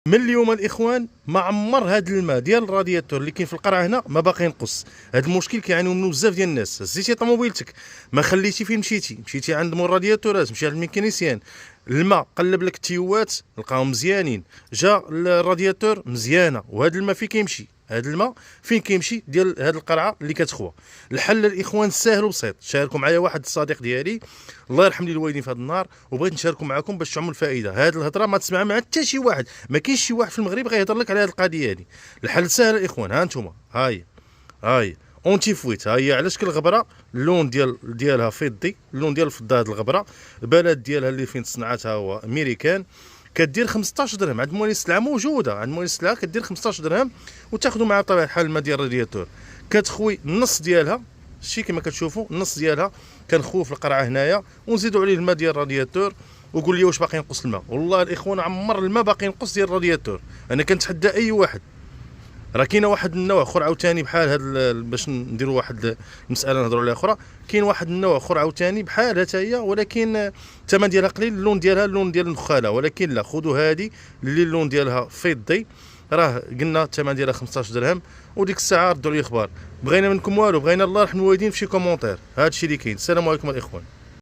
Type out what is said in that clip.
من اليوم الاخوان ما عمر هذا الماء ديال الرادياتور اللي كاين في القرعه هنا ما باقي ينقص. هذا المشكل كيعانيو منه بزاف ديال الناس. هزيتي طوموبيلتك ما خليتي فين مشيتي عند مول الرادياتورات، مشي عند الميكانيسيان، الماء قلب لك التيوات لقاهم مزيانين، جا الرادياتور مزيانه، وهذا الماء فين كيمشي؟ هذا الماء فين كيمشي؟ ديال هذه القرعه اللي كتخوى. الحل الاخوان ساهل وبسيط. شاركوا معايا واحد الصديق ديالي الله يرحم لي الوالدين في هذا النهار، وبغيت نشاركوا معكم باش تعموا الفائده. هذه الهضره ما تسمعها مع حتى شي واحد، ما كاينش شي واحد في المغرب غيهضر لك على هذه القضيه هذه. الحل ساهل الاخوان، ها انتم هاي اونتي فويت، ها هي على شكل غبره، اللون ديالها فضي، اللون ديال الفضه. هذه الغبره البلد ديالها اللي فين صنعتها هو امريكان، كدير 15 درهم عند مولي السلعه، موجوده عند مولي السلعه، كدير 15 درهم وتاخذوا معها بطبيعه الحال الماء ديال الرادياتور. كتخوي النص ديالها، شتي كما كتشوفوا النص ديالها كنخوه في القرعه هنايا، ونزيدوا عليه الماء ديال الرادياتور. وقول لي واش باقي ينقص الماء؟ والله الاخوان عمر الماء باقي ينقص ديال الرادياتور. انا كنتحدى اي واحد. راه كاينه واحد النوع اخر عاوتاني بحال هذا، باش نديروا واحد المساله نهضروا عليها اخرى، كاين واحد النوع اخر عاوتاني بحال حتى هي، ولكن الثمن ديالها قليل، اللون ديالها اللون ديال النخاله. ولكن لا، خذوا هذه اللي اللون ديالها فضي، راه قلنا الثمن ديالها 15 درهم. وديك الساعه ردوا لي اخبار. بغينا منكم والو، بغينا الله يرحم الوالدين في شي كومونتير. هذا الشيء اللي كاين. السلام عليكم الاخوان.